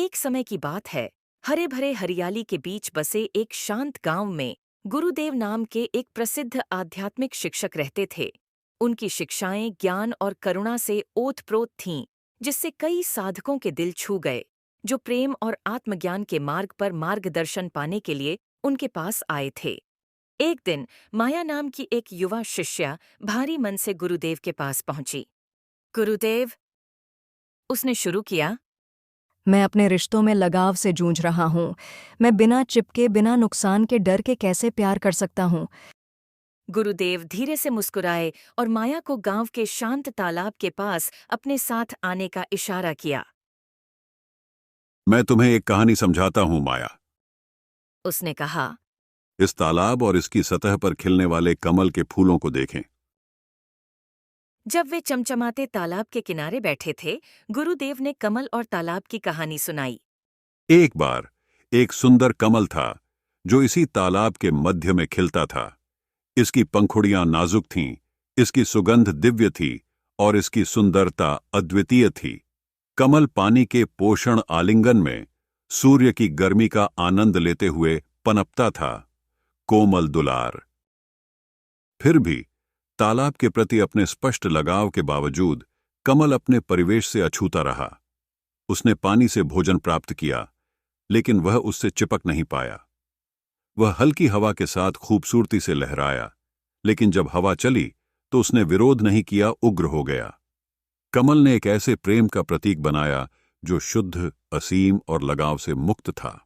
एक समय की बात है। हरे भरे हरियाली के बीच बसे एक शांत गांव में गुरुदेव नाम के एक प्रसिद्ध आध्यात्मिक शिक्षक रहते थे। उनकी शिक्षाएं ज्ञान और करुणा से ओतप्रोत थीं, जिससे कई साधकों के दिल छू गए, जो प्रेम और आत्मज्ञान के मार्ग पर मार्गदर्शन पाने के लिए उनके पास आए थे। एक दिन माया नाम की एक युवा शिष्या भारी मन से गुरुदेव के पास पहुंची। गुरुदेव, उसने शुरू किया। मैं अपने रिश्तों में लगाव से जूझ रहा हूँ। मैं बिना चिपके, बिना नुकसान के डर के कैसे प्यार कर सकता हूँ? गुरुदेव धीरे से मुस्कुराए और माया को गांव के शांत तालाब के पास अपने साथ आने का इशारा किया। मैं तुम्हें एक कहानी समझाता हूँ माया। उसने कहा। इस तालाब और इसकी सतह पर खिलने वाले कमल के फूलों को देखें। जब वे चमचमाते तालाब के किनारे बैठे थे, गुरुदेव ने कमल और तालाब की कहानी सुनाई। एक बार एक सुंदर कमल था जो इसी तालाब के मध्य में खिलता था। इसकी पंखुड़ियां नाजुक थीं, इसकी सुगंध दिव्य थी और इसकी सुंदरता अद्वितीय थी। कमल पानी के पोषण आलिंगन में सूर्य की गर्मी का आनंद लेते हुए पनपता था। कोमल दुलार। फिर भी तालाब के प्रति अपने स्पष्ट लगाव के बावजूद कमल अपने परिवेश से अछूता रहा। उसने पानी से भोजन प्राप्त किया, लेकिन वह उससे चिपक नहीं पाया। वह हल्की हवा के साथ खूबसूरती से लहराया, लेकिन जब हवा चली तो उसने विरोध नहीं किया, उग्र हो गया। कमल ने एक ऐसे प्रेम का प्रतीक बनाया जो शुद्ध, असीम और लगाव से मुक्त था।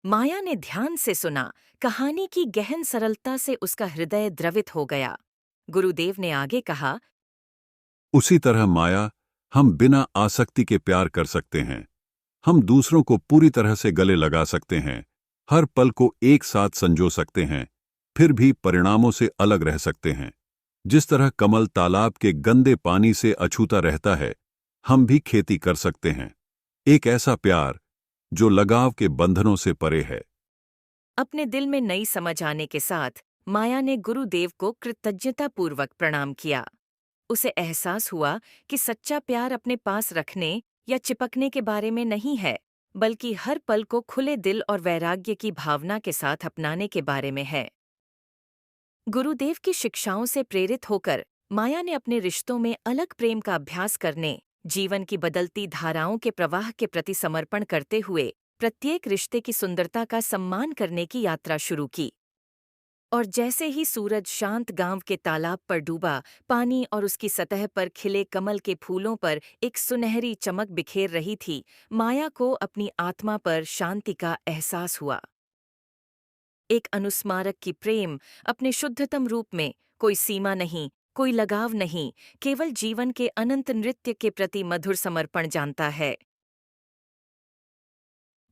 माया ने ध्यान से सुना। कहानी की गहन सरलता से उसका हृदय द्रवित हो गया। गुरुदेव ने आगे कहा। उसी तरह माया, हम बिना आसक्ति के प्यार कर सकते हैं। हम दूसरों को पूरी तरह से गले लगा सकते हैं, हर पल को एक साथ संजो सकते हैं, फिर भी परिणामों से अलग रह सकते हैं। जिस तरह कमल तालाब के गंदे पानी से अछूता रहता है, हम भी खेती कर सकते हैं। एक ऐसा प्यार जो लगाव के बंधनों से परे है। अपने दिल में नई समझ आने के साथ माया ने गुरुदेव को कृतज्ञतापूर्वक प्रणाम किया। उसे एहसास हुआ कि सच्चा प्यार अपने पास रखने या चिपकने के बारे में नहीं है, बल्कि हर पल को खुले दिल और वैराग्य की भावना के साथ अपनाने के बारे में है। गुरुदेव की शिक्षाओं से प्रेरित होकर माया ने अपने रिश्तों में अलग प्रेम का अभ्यास करने, जीवन की बदलती धाराओं के प्रवाह के प्रति समर्पण करते हुए प्रत्येक रिश्ते की सुंदरता का सम्मान करने की यात्रा शुरू की। और जैसे ही सूरज शांत गांव के तालाब पर डूबा, पानी और उसकी सतह पर खिले कमल के फूलों पर एक सुनहरी चमक बिखेर रही थी, माया को अपनी आत्मा पर शांति का एहसास हुआ। एक अनुस्मारक की प्रेम अपने शुद्धतम रूप में, कोई सीमा नहीं, कोई लगाव नहीं, केवल जीवन के अनंत नृत्य के प्रति मधुर समर्पण जानता है।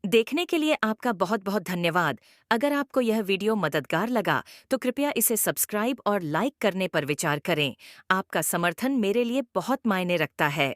देखने के लिए आपका बहुत बहुत धन्यवाद। अगर आपको यह वीडियो मददगार लगा तो कृपया इसे सब्सक्राइब और लाइक करने पर विचार करें। आपका समर्थन मेरे लिए बहुत मायने रखता है।